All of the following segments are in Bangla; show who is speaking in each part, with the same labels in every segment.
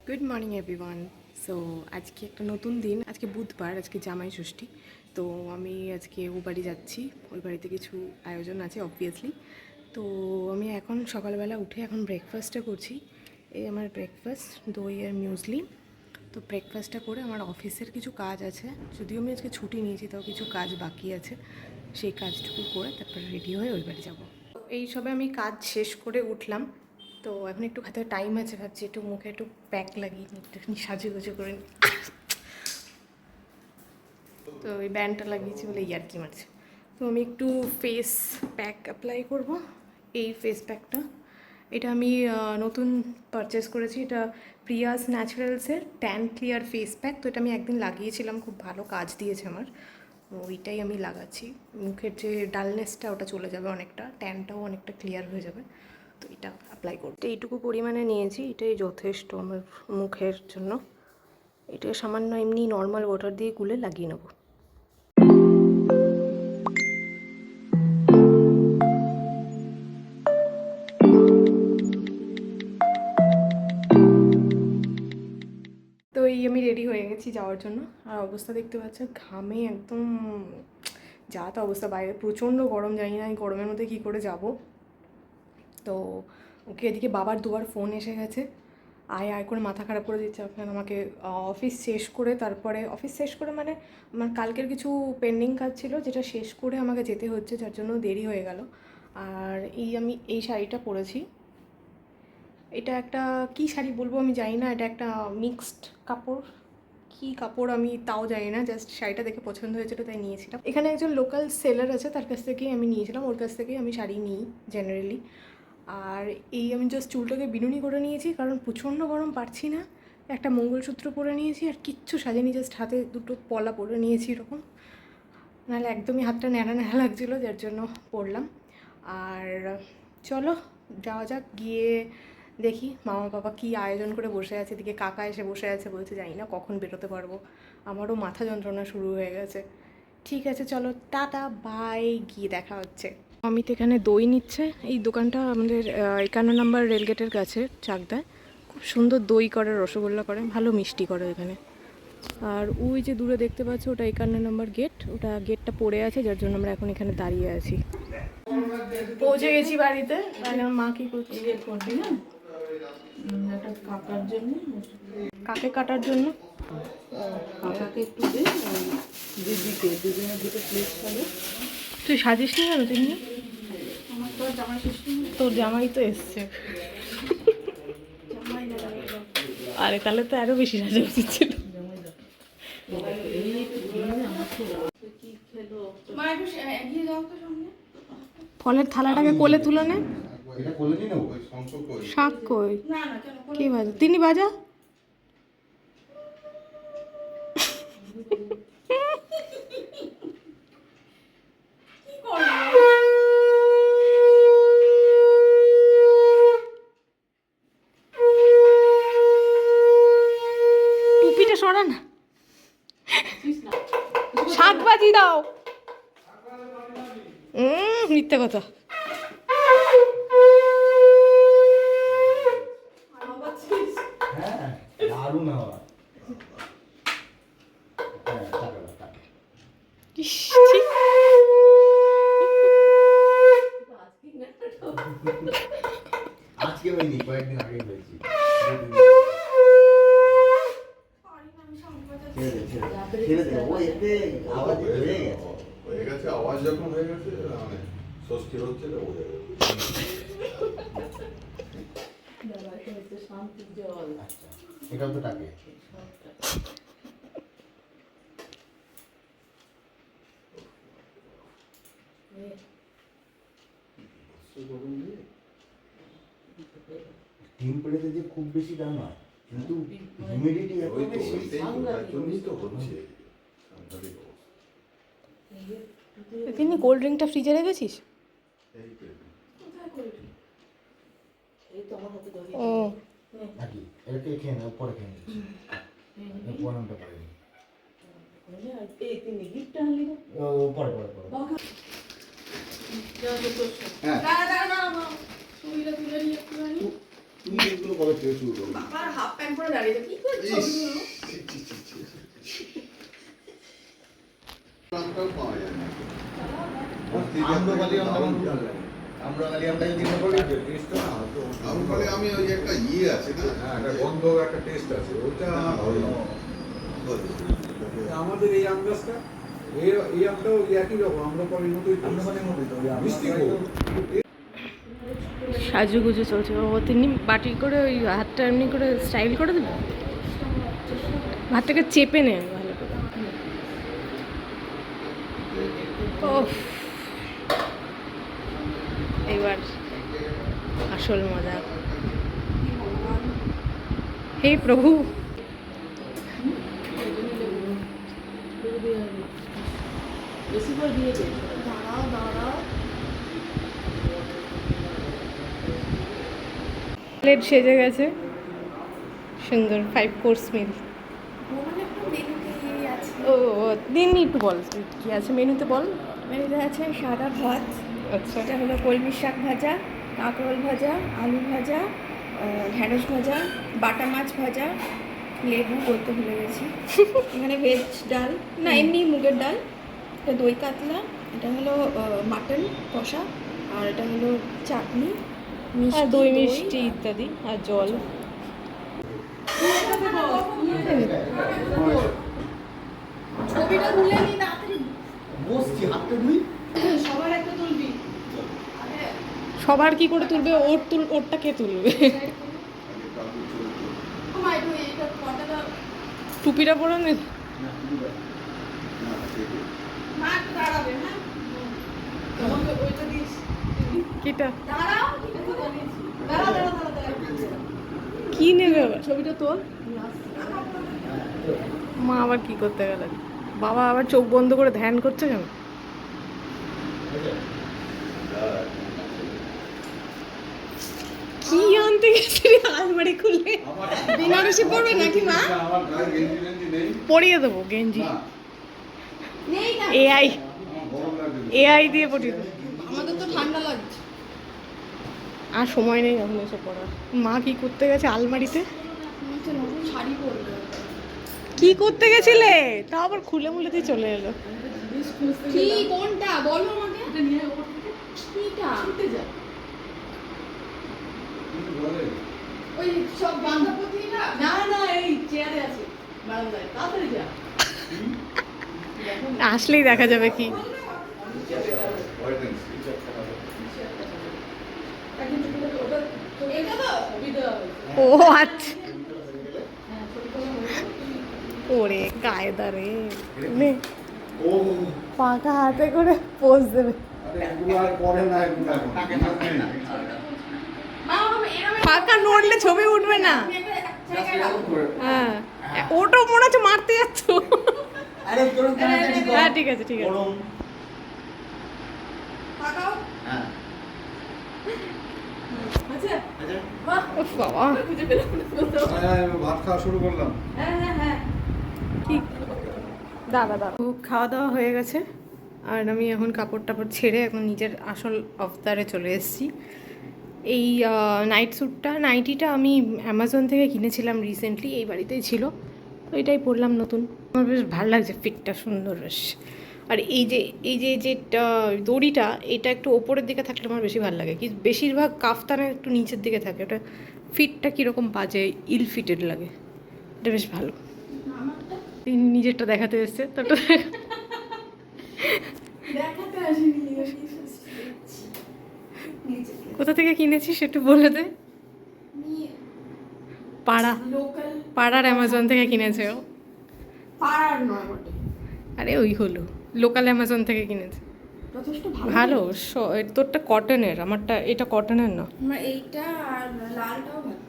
Speaker 1: Good morning everyone. সো আজকে একটা নতুন দিন, আজকে বুধবার, আজকে জামাই ষষ্ঠী। তো আমি আজকে ও বাড়ি যাচ্ছি, ওই বাড়িতে কিছু আয়োজন আছে অবভিয়াসলি। তো আমি এখন সকালবেলা উঠে এখন ব্রেকফাস্টটা করছি। এই আমার ব্রেকফাস্ট, দই আর মিউজলি। তো ব্রেকফাস্টটা করে আমার অফিসের কিছু কাজ আছে, যদিও আমি আজকে ছুটি নিয়েছি তাও কিছু কাজ বাকি আছে, সেই কাজটুকু করে তারপর রেডি হয়ে ওই বাড়ি যাবো। এই সবে আমি কাজ শেষ করে উঠলাম। তো এখন একটু হাতে টাইম আছে, ভাবছি একটু মুখে একটু প্যাক লাগিয়ে নিই, একটুখানি সাজুগুজু করে নিই। তো ওই ব্যান্ডটা লাগিয়েছি বলে ইয়ার্কি মারছে। তো আমি একটু ফেস প্যাক অ্যাপ্লাই করব। এই ফেস প্যাকটা, এটা আমি নতুন পারচেস করেছি। এটা প্রিয়াস ন্যাচারালসের ট্যান ক্লিয়ার ফেস প্যাক। তো এটা আমি একদিন লাগিয়েছিলাম, খুব ভালো কাজ দিয়েছে আমার। ওইটাই আমি লাগাচ্ছি। মুখের যে ডালনেসটা ওটা চলে যাবে অনেকটা, ট্যানটাও অনেকটা ক্লিয়ার হয়ে যাবে। তো এটা অ্যাপ্লাই করতে এইটুকু পরিমাণে নিয়েছি, এটাই যথেষ্ট আমার মুখের জন্য। এটা সামান্য এমনি নর্মাল ওয়াটার দিয়ে গুলে লাগিয়ে নেব। তো এই আমি রেডি হয়ে গেছি যাওয়ার জন্য। আর অবস্থা দেখতে পাচ্ছ, ঘামে একদম যা তা অবস্থা। বাইরে প্রচণ্ড গরম, জানি না এই গরমের মধ্যে কী করে যাব। তো ওকে এদিকে বাবার দুবার ফোন এসে গেছে, আয় আয় করে মাথা খারাপ করে দিচ্ছে। আপনার আমাকে অফিস শেষ করে, তারপরে অফিস শেষ করে মানে আমার কালকের কিছু পেন্ডিং কাজ ছিল যেটা শেষ করে আমাকে যেতে হচ্ছে, যার জন্য দেরি হয়ে গেল। আর আমি এই শাড়িটা পরেছি, এটা একটা কি শাড়ি বলবো আমি জানি না, এটা একটা মিক্সড কাপড়, কি কাপড় আমি তাও জানি না, জাস্ট শাড়িটা দেখে পছন্দ হয়েছিল তাই নিয়েছিলাম। এখানে একজন লোকাল সেলার আছে, তার কাছ থেকেই আমি নিয়েছিলাম, ওর কাছ থেকেই আমি শাড়ি নিই জেনারেলি। আর এই আমি জাস্ট চুলটাকে বিনুনি করে নিয়েছি, কারণ প্রচণ্ড গরম, পারছি না। একটা মঙ্গলসূত্র পরে নিয়েছি, আর কিচ্ছু সাজেনি, জাস্ট হাতে দুটো পলা পরে নিয়েছি এরকম, নাহলে একদমই হাতটা ন্যাড়া ন্যাড়া লাগছিলো, যার জন্য পরলাম। আর চলো যাওয়া যাক, গিয়ে দেখি মামা বাবা কী আয়োজন করে বসে আছে। এদিকে কাকা এসে বসে আছে, বলছে জানি না কখন বেরোতে পারবো, আমারও মাথা যন্ত্রণা শুরু হয়ে গেছে। ঠিক আছে চলো, টাটা বাই, গিয়ে দেখা হচ্ছে। অমিত এখানে দই নিচ্ছে। এই দোকানটা আমাদের 51 নম্বর রেলগেটের কাছে, চাকদায়। খুব সুন্দর দই করে, রসগোল্লা করে, ভালো মিষ্টি করে এখানে। আর ওই যে দূরে দেখতে পাচ্ছ, ওটা 51 নম্বর গেট, ওটা গেটটা পড়ে আছে, যার জন্য আমরা এখন এখানে দাঁড়িয়ে আছি। পৌঁছে গেছি বাড়িতে। মা কি করছে?
Speaker 2: কাকার জন্য,
Speaker 1: কাকে কাটার জন্য?
Speaker 2: কাকাকে একটু দে, দিদিকে দুজনের দুটো প্লেট খাবে।
Speaker 1: তুই সাজিস নি কেন? তুই
Speaker 2: আমার তো জামাই ষষ্ঠী,
Speaker 1: তোর জামাই তো এসছে।
Speaker 2: জামাই
Speaker 1: আরে তাহলে তো আরো বেশি সাজা উচিত ছিল।
Speaker 2: কি খেলো?
Speaker 1: ফলের থালাটাকে কোলে তুলে নে। শাক কই? কি বাজা? তিনি বাজা। টুপিটা সরা না, শাক বাজি দাও। মিথ্যে কথা। ইস, ছি।
Speaker 3: আজকে হয়নি, কয়েকদিন আগে হয়েছি। ছেড়ে দে, ও এতে আওয়াজ হয়ে গেছে।
Speaker 4: হয়ে গেছে, আওয়াজ যখন হয়ে গেছে, মানে ষষ্ঠী হচ্ছে তো বোঝা যাবে।
Speaker 2: শান্তির জল,
Speaker 3: এটাও তো টাকে। টেম্পারেচার যে খুব বেশি দাম না, কিন্তু হিউমিডিটি এত
Speaker 4: ওই তো
Speaker 3: বেশি।
Speaker 4: ওইটাই তো, তার জন্যই তো হচ্ছে সাংঘাতিক অবস্থা।
Speaker 1: তিনি কোল্ড ড্রিঙ্কটা ফ্রিজে রেখেছিস?
Speaker 4: এই তো
Speaker 2: এই তো আমার হাতে ধরে।
Speaker 1: ও
Speaker 3: নাকি এটাকে খেয়ে নেই, পরে খেয়ে নিচ্ছি। পনেরোটা পরে নিই।
Speaker 2: এই তিনি গিফট আনলি না?
Speaker 3: ও পরে পরে পরে।
Speaker 2: যা তো তোর
Speaker 3: হ্যাঁ
Speaker 2: দাঁড়া দাঁড়া না, ছবিটা তুলে নিয়ে একটুখানি।
Speaker 3: তুই এগুলো কবে থেকে শুরু করবি?
Speaker 1: বাবা হাফ প্যান্ট পরে দাঁড়িয়ে কি করছো?
Speaker 4: নামটাও পাওয়া যায় না।
Speaker 3: আম্রপালি আমার খুব ভালো লাগে। আম্রপালি আমরা যদি মনে করি যে টেস্টটা না হয়তো
Speaker 4: আমি বলে আমি ওই যে একটা ইয়ে আছে না,
Speaker 5: হ্যাঁ, একটা গন্ধ, একটা টেস্ট আছে, ওটা ভালো লাগে। আমাদের এই আন্দাজটা, এই আমটাও একই রকম, আম্রপালির মতোই taste।
Speaker 3: আম্রপালির মতোই তো, ওই
Speaker 5: মিষ্টি
Speaker 3: আম্রপালি
Speaker 5: খুব।
Speaker 3: তো-
Speaker 1: সাজুগুজু চলছে ও তিনি বাটি করে ওই হাতটা এমনি করে স্টাইল করে দেবে, ভাতটাকে চেপে নেয় ভালো করে। ওফ, এবার আসল মজা। হে প্রভু,
Speaker 2: বেশি করে দিয়ে দে।
Speaker 1: দাঁড়াও দাঁড়াও, প্লেট সেজে গেছে সুন্দর 5 কোর্স মিল। ও দিন একটু বল কি আছে মেনুতে, বল।
Speaker 6: মেনুতে আছে সাদা ভাত,
Speaker 1: আচ্ছা,
Speaker 6: এটা হলো কলমি শাক ভাজা, কাঁকরোল ভাজা, আলু ভাজা, ঢ্যাঁড়স ভাজা, বাটা মাছ ভাজা, লেবু বলতে ভুলে গেছি। এখানে ভেজ ডাল, না এমনি মুগের ডাল, এটা দই কাতলা, এটা হলো মাটন কষা, আর এটা হলো চাটনি,
Speaker 1: আর
Speaker 6: মিষ্টি
Speaker 1: দই মিষ্টি ইত্যাদি আর জল।
Speaker 6: ছবিটা তুলে নি তাড়াতাড়ি।
Speaker 3: বসছি হাতটা ধুই।
Speaker 6: সবার একটা তুলবি।
Speaker 1: সবার কি করে তুলবে, ওরটা কে তুলবে?
Speaker 6: আমার একটু এইটা কথাটা
Speaker 1: টুপিটা পরে নে।
Speaker 6: মা একটু দাঁড়াবে, হ্যাঁ আমাকে ওইটা দিস।
Speaker 1: কিটা
Speaker 6: দাঁড়াও, দাঁড়াও দাঁড়াও দাঁড়াও দাঁড়াও।
Speaker 1: কি নেবে আবার?
Speaker 6: ছবিটা তোল।
Speaker 1: মা আবার কি করতে গেল? বাবা আবার চোখ বন্ধ করে ধ্যান করছে কেন? কি আনতে গেছিলি আলমারি খুলে?
Speaker 6: বেনারসি পড়বে নাকি মা?
Speaker 4: আমার গায়ে গেঞ্জি টেঞ্জি নেই
Speaker 1: পরিয়ে দেবো গেঞ্জি,
Speaker 4: না,
Speaker 6: নেই না,
Speaker 4: আমার
Speaker 1: এআই
Speaker 4: গরম লাগছে।
Speaker 1: এআই দিয়ে পরিয়ে দেবো।
Speaker 6: আমাদের তো ঠান্ডা লাগছে।
Speaker 1: আর সময় নেই এখন এসব পড়ার। মা কি করতে গেছে আলমারিতে?
Speaker 6: আমি তো নতুন শাড়ি পরবো।
Speaker 1: কি করতে গেছিলে? তা আবার খুলে মুলে দিয়ে চলে এলো।
Speaker 6: কি কোনটা বলো আমাকে? এটা নিয়ে ওপর থেকে কিটা? ছুটে যা।
Speaker 4: কিছু বলে?
Speaker 6: ওই সব বাঁধাকপি না? না না এই চেয়ারে আছে বারান্দায়, তাড়াতাড়ি যা।
Speaker 1: আসলেই দেখা যাবে কি।
Speaker 4: Wait and see.
Speaker 6: এটা তো
Speaker 1: ও আচ্ছা, ওরে কায়দা রে, নে
Speaker 3: ও
Speaker 1: পাকা হাতে করে পোজ দেবে।
Speaker 3: আরে এগুলো আর পরে না, এগুলো এখন
Speaker 6: মা এরকম
Speaker 1: পাকা নড়লে ছবি উঠবে না।
Speaker 6: একটা জায়গায় রাখো।
Speaker 1: হ্যাঁ, ওটাও মনে হচ্ছে মারতে যাচ্ছ।
Speaker 3: আরে তোর তাড়াতাড়ি কর।
Speaker 1: হ্যাঁ ঠিক আছে ঠিক আছে।
Speaker 3: গরম।
Speaker 6: তাকাও।
Speaker 3: হ্যাঁ
Speaker 6: আচ্ছা
Speaker 3: আচ্ছা
Speaker 6: বাহ,
Speaker 1: উফ বাবা,
Speaker 6: খুঁজে পেলাম না কোথাও।
Speaker 5: ভাত খাওয়া শুরু করলাম।
Speaker 6: হ্যাঁ হ্যাঁ হ্যাঁ।
Speaker 1: কি দাঁড়া দাঁড়া, ও খাওয়া দাওয়া হয়ে গেছে আর আমি এখন কাপড় টাপড় ছেড়ে এখন নিজের আসল অবতারে চলে এসেছি। এই নাইটিটা আমি অ্যামাজন থেকে কিনেছিলাম রিসেন্টলি, এই বাড়িতেই ছিল, তো এটাই পরলাম নতুন। আমার বেশ ভালো লাগছে, ফিটটা সুন্দর বেশ। আর এই যে দড়িটা, এটা একটু ওপরের দিকে থাকলে আমার বেশি ভালো লাগে, কি বেশিরভাগ কাফতানে একটু নিচের দিকে থাকে, ওটা ফিটটা কীরকম বাজে, ইল ফিটেড লাগে, এটা বেশ ভালো। তিনি নিজেরটা দেখাতে এসছে, তো ওটা
Speaker 6: দেখাতে আসিনি নিচে
Speaker 1: কোথা থেকে কিনেছি সেটা বলে দে।
Speaker 6: নিয়ে
Speaker 1: লোকাল
Speaker 6: লোকাল
Speaker 1: পাড়ার অ্যামাজন থেকে কিনেছে ও।
Speaker 6: পাড়ার নয় বটে,
Speaker 1: আরে ওই হলো লোকাল অ্যামাজন থেকে কিনেছে,
Speaker 6: যথেষ্ট
Speaker 1: ভালো। তোরটা কটনের, আমারটা এটা কটনের না।
Speaker 6: আমার এইটা আর লালটাও ভালো।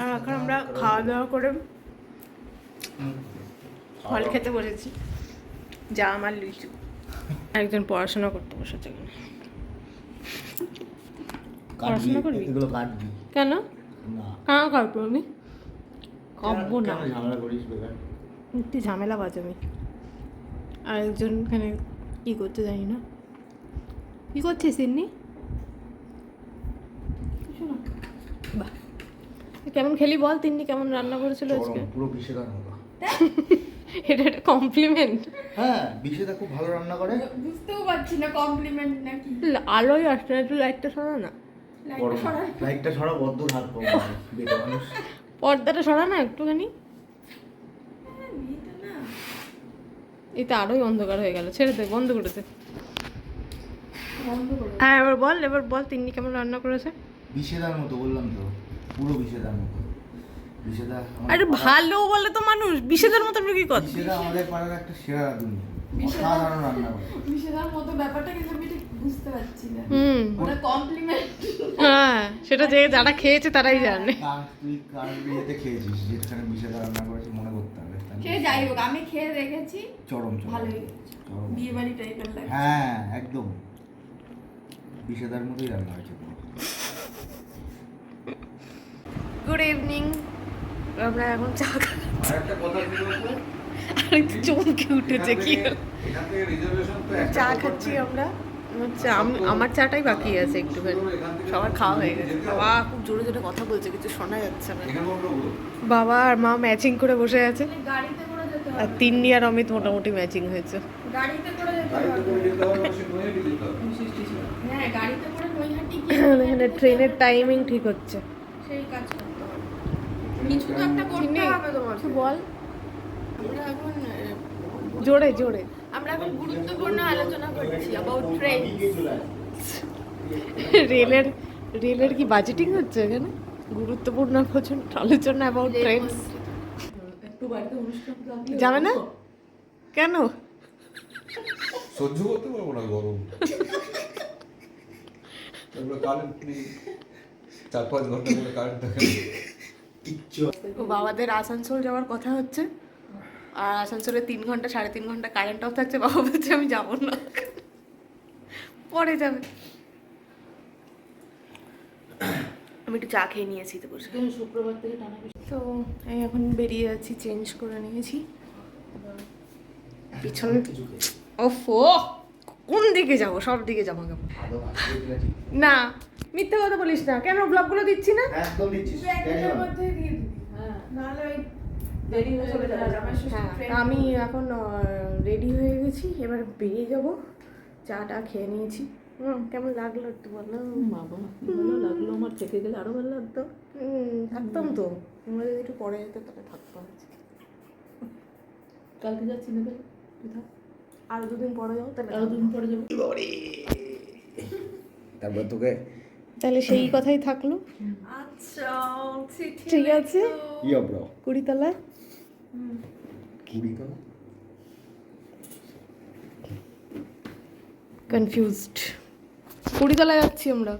Speaker 1: আর এখন আমরা খাওয়া দাওয়া করে ফল খেতে বসেছি, যা আমার লিচু। একজন পড়াশোনা করতে বসেছে এখানে। পড়াশোনা করবি?
Speaker 3: এগুলো কাটবি
Speaker 1: কেন?
Speaker 3: না
Speaker 1: কাঁ কাটবো আমি? কাটবো না,
Speaker 3: কেন ঝামেলা করিস বেকার?
Speaker 1: একটু ঝামেলা বাজাবি। আর একজন এখানে কী করতে জানি না, কী করছিস এমনি?
Speaker 6: বাহ
Speaker 1: কেমন খেলি বল, তিন্নি কেমন রান্না করেছিল আজকে?
Speaker 3: পুরো বিশেদার মতো।
Speaker 1: এটা একটা কমপ্লিমেন্ট।
Speaker 3: হ্যাঁ, বিশেদা খুব ভালো রান্না করে।
Speaker 6: বুঝতেও পারছি না কমপ্লিমেন্ট নাকি।
Speaker 1: আলোই আসছে না, একটু লাইটটা সরা না।
Speaker 6: লাইটটা সরাই।
Speaker 3: লাইটটা ছড়া বদ্ধ হাত কম বেটা মানুষ।
Speaker 1: পর্দাটা সরা না একটুখানি।
Speaker 6: মেয়েটা না
Speaker 1: এটা আরোই অন্ধকার হয়ে গেল, ছেড়ে দে, বন্ধ করেছে।
Speaker 6: বন্ধ করে
Speaker 1: হ্যাঁ এবার বল তিন্নি কেমন রান্না করেছে?
Speaker 3: বিশেদার মতো বললাম তো, পুরো বিশেদার মতো। বিশেদা
Speaker 1: আরে ভালো বলে তো মানুষ, বিশেষের মতো কি কথা?
Speaker 3: বিশেদা আমাদের পাড়ার একটা সেরা রাঁধুনি, অসাধারণ রান্না করে।
Speaker 6: বিশেষার মতো ব্যাপারটা কিন্তু আমি ঠিক বুঝতে পারছি না।
Speaker 1: হুম,
Speaker 6: ওটা কমপ্লিমেন্ট।
Speaker 1: হ্যাঁ সেটা যে যারা খেয়েছে তারাই জানে।
Speaker 3: তুই কার বিয়েতে খেয়েছিস যেখানে বিশেদা রান্না করেছে মনে করতে হবে।
Speaker 6: সে যাই হোক আমি খেয়ে দেখেছি,
Speaker 3: চরম চরম
Speaker 6: ভালোই লেগেছে।
Speaker 3: চরম।
Speaker 6: বিয়ে বাড়ি টাইপের লাগে।
Speaker 3: হ্যাঁ একদম বিশেদার মতোই রান্না হয়েছে পুরো।
Speaker 1: গুড ইভিনিং, আমরা এখন চা
Speaker 4: আর একটা কথা কি বলতো,
Speaker 1: আর একটু চমকে উঠেছে কি
Speaker 4: এখান থেকে রিজার্ভেশন তো একটা
Speaker 1: চা
Speaker 4: খবর
Speaker 1: খাচ্ছি
Speaker 4: নেই।
Speaker 1: আমরা। আমার চাটাই বাকি আছে একটুখানি, সবার খাওয়া হয়ে গেছে। বাবা খুব জোরে জোরে কথা বলছে, কিছু শোনা যাচ্ছে না।
Speaker 4: এখানে আমরা বলবো,
Speaker 1: বাবা আর মা ম্যাচিং করে বসে আছে,
Speaker 6: গাড়িতে করে যেতে
Speaker 1: আর
Speaker 6: হবে।
Speaker 1: তিন্নি আর অমিত মোটামুটি ম্যাচিং হয়েছে।
Speaker 6: গাড়িতে করে যেতে
Speaker 4: গাড়িতে করে
Speaker 6: হবে।
Speaker 4: যেতে হবে, সে নইহাটি যেতে হবে।
Speaker 6: হ্যাঁ গাড়িতে করে নৈহাটি
Speaker 1: এখানে ট্রেনের টাইমিং ঠিক হচ্ছে।
Speaker 6: সেই কাজ করতে হবে। কিছু তো একটা করতে
Speaker 1: তিন্নি,
Speaker 6: হবে তোমার।
Speaker 1: কিছু বল
Speaker 6: আমরা এখন
Speaker 1: জোরে জোরে।
Speaker 6: আমরা এখন গুরুত্বপূর্ণ আলোচনা করছি অ্যাবাউট ট্রেন।
Speaker 1: রেলের কি বাজেটিং হচ্ছে এখানে? গুরুত্বপূর্ণ আলোচনা অ্যাবাউট ট্রেনস।
Speaker 2: একটু বাড়িতে অনুষ্ঠান থাকলে
Speaker 1: যাবে না কেন?
Speaker 4: সহ্য করতে পারবো না গরম। তারপরে কারেন্ট নেই, 4-5 ঘন্টা করে কারেন্ট থাকে না।
Speaker 1: ও বাবাদের আসানসোল যাওয়ার কথা হচ্ছে, আর আসানসোলে 3 ঘন্টা 3.5 ঘন্টা কারেন্ট অফ থাকছে। বাবা বলছে আমি যাবো না, পরে যাবে। আমি একটু চা খেয়ে নিয়েছি তো বসে।
Speaker 2: এখানে শুক্রবার থেকে টানা বৃষ্টি।
Speaker 1: তো আমি এখন বেরিয়ে যাচ্ছি, চেঞ্জ করে নিয়েছি। পিছনে ওফো, কোন দিকে যাবো? সব দিকে যাবো না, মিথ্যে কথা বলিস না। কেন ব্লগগুলো দিচ্ছি না?
Speaker 3: একদম দিচ্ছিস
Speaker 6: একটার মধ্যে দিয়ে দিবি।
Speaker 2: হ্যাঁ
Speaker 6: নাহলে ওই
Speaker 2: দেরি হয়ে চলে যাবে।
Speaker 6: আমার শ্বশুর
Speaker 1: হ্যাঁ,
Speaker 6: ট্রেন
Speaker 1: আমি এখন রেডি হয়ে গেছি, এবার বেরিয়ে যাব। চাটা খেয়ে নিয়েছি। কেমন লাগলো একটু বলো।
Speaker 2: বাবা কি ভালো লাগলো, আমার থেকে গেলে আরো ভালো লাগতো।
Speaker 1: থাকতাম তো, তোমরা যদি একটু পরে যেতে তাহলে থাকতাম।
Speaker 2: কালকে যাচ্ছি না তাহলে তুই থাক,
Speaker 1: আরো 2 দিন পরে যাও তাহলে
Speaker 2: আরো দুদিন পরে যাবো।
Speaker 3: তারপর তোকে
Speaker 1: তাহলে সেই কথাই থাকলো।
Speaker 6: আচ্ছা
Speaker 1: ঠিক আছে,
Speaker 3: কি ব্রো
Speaker 1: 20 তলা।
Speaker 3: কুড়ি তো
Speaker 1: কনফিউজড। 20 তলায় যাচ্ছি আমরা।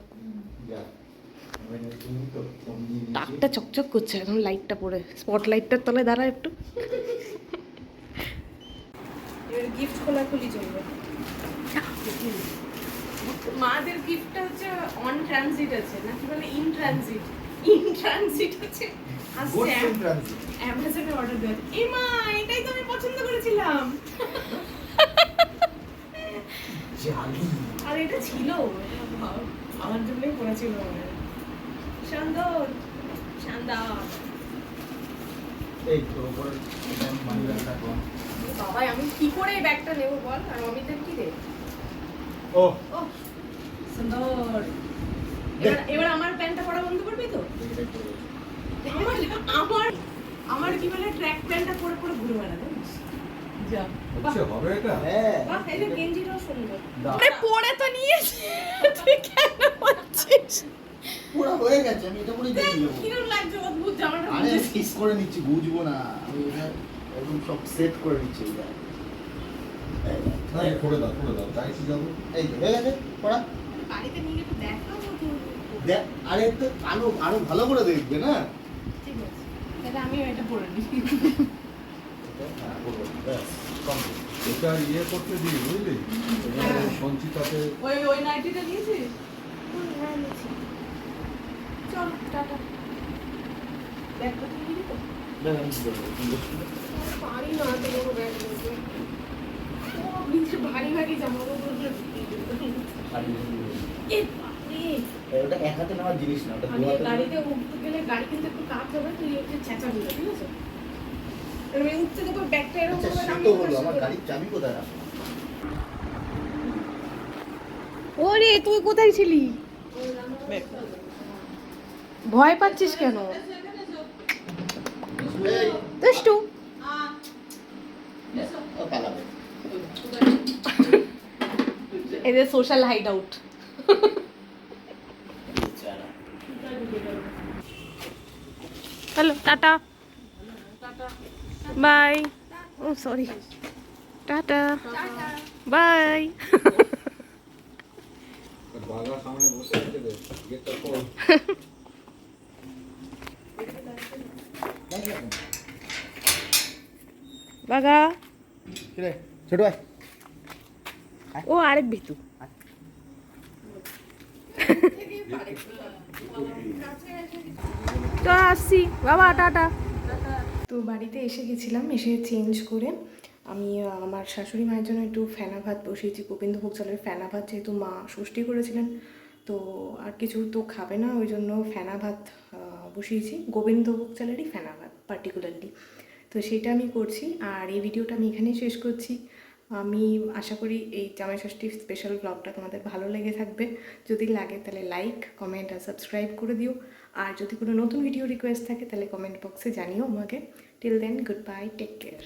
Speaker 1: টাকটা চকচক করছে এখন লাইটটা পড়ে, স্পটলাইটটার তলায় দাঁড়া একটু। এবার গিফট খোলাখুলি চলবে। মাদের গিফটটা হচ্ছে অন ট্রানজিট আছে, নাকি বলে ইন ট্রানজিট? ইন ট্রানজিট আছে, আসছে অ্যামাজনে অর্ডার দেওয়া। এ মা, এটাই তো আমি পছন্দ করেছিলাম। আর এটা ছিল, আমার জন্যই পড়া ছিল। সুন্দর শানদার।
Speaker 3: এই তো উপরে মানি ব্যাগটা কোন?
Speaker 1: বাবা আমি কি করে এই ব্যাগটা নেবো বল? আর অমিতের কি রে?
Speaker 3: ও
Speaker 1: ও সুন্দর। এবার আমার প্যান্টটা পরা বন্ধ করবি তো? আমার আমার কি বলে ট্র্যাক প্যান্টটা পরে পরে ঘুরে বেড়াবে।
Speaker 2: যা
Speaker 4: হচ্ছে হবে এটা?
Speaker 3: হ্যাঁ
Speaker 1: বাহ, এই যে গেঞ্জিটাও সুন্দর।
Speaker 3: দাও।
Speaker 1: আরে পরে তো নিয়েছি, তুই কেন বলছিস?
Speaker 3: পুরো হয়ে গেছে, আমি এটা পুরো দিয়ে দেবো।
Speaker 1: কিরম লাগছে অদ্ভুত জামাটা
Speaker 3: আরে
Speaker 1: বুঝেছিস?
Speaker 3: ফিক্স করে নিচ্ছি, বুঝবো না আমি এটা একদম সব সেট করে নিচ্ছি এটা।
Speaker 4: না, করে দাও, চাইছি যাবো।
Speaker 3: এই তো হয়ে গেছে পড়া।
Speaker 1: বাড়িতে নিয়ে একটু দেখাবো তো।
Speaker 3: দেখ আরে একটু আরো ভালো করে দেখবে না।
Speaker 1: ঠিক আছে, তাহলে আমিও এটা পরে নিই।
Speaker 4: এটা ইয়ে করতে দিই, বুঝলি? সঞ্চিতাতে
Speaker 2: ওই নাইটিটা নিয়েছিস?
Speaker 1: হ্যাঁ, নিচ্ছি। চল টাটা। ব্যাগটা তুই নিবি তো? পারি না তো কোনো ব্যাগ নিতে। ও নিচে ভারী ভারী জামা কাপড়গুলো ঢুকিয়ে দিল। এ বাপরে,
Speaker 3: ওটা এক হাতে নেওয়ার জিনিস না, ওটা
Speaker 1: আমি
Speaker 3: দু হাতে
Speaker 1: গাড়িতে উঠতে গেলে গাড়ি কিন্তু একটু কাত হবে, তুই হচ্ছে চেঁচা দিলে, ঠিক আছে? আমি উঠতে দেবো ব্যাগটা এরকম
Speaker 3: আচ্ছা,
Speaker 1: করে
Speaker 3: সে
Speaker 1: নামিয়ে
Speaker 3: তো
Speaker 1: দেবো,
Speaker 3: হলো,
Speaker 1: সে
Speaker 3: আমার
Speaker 1: তো-
Speaker 3: গাড়ির চাবি কোথায় রাখো?
Speaker 1: ওরে তুই কোথায় ছিলি? ভয় পাচ্ছিস কেন?
Speaker 3: এই,
Speaker 1: দুষ্টু।
Speaker 3: ও পালাবে।
Speaker 1: এদের সোশ্যাল হাইড আউট।
Speaker 3: বেচারা।
Speaker 1: Hello, tata, bye. ও সরি, টাটা, বাই।
Speaker 5: বাবা সামনে বসে আছে রে, গেটটা খোল।
Speaker 1: বাগা।
Speaker 3: কি রে, ছোট ভাই?
Speaker 1: ও আরেক ভিতু। তো আসছি বাবা, টাটা। তো বাড়িতে এসে গেছিলাম, এসে চেঞ্জ করে আমি আমার শাশুড়ি মায়ের জন্য একটু ফেনা ভাত বসিয়েছি, গোবিন্দভোগ চালের ফেনা ভাত, যেহেতু মা ষষ্ঠী করেছিলেন তো আর কিছু তো খাবে না, ওই জন্য ফেনা ভাত বসিয়েছি, গোবিন্দভোগ চালেরই ফেনা ভাত পার্টিকুলারলি। তো সেটা আমি করছি, আর এই ভিডিওটা আমি এখানেই শেষ করছি। আমি আশা করি এই জামাই ষষ্ঠীর স্পেশাল ব্লগটা তোমাদের ভালো লেগে থাকবে। যদি লাগে তাহলে লাইক, কমেন্ট আর সাবস্ক্রাইব করে দিও। আর যদি কোনো নতুন ভিডিও রিকোয়েস্ট থাকে তাহলে কমেন্ট বক্সে জানিও আমাকে। Till then, goodbye, take care.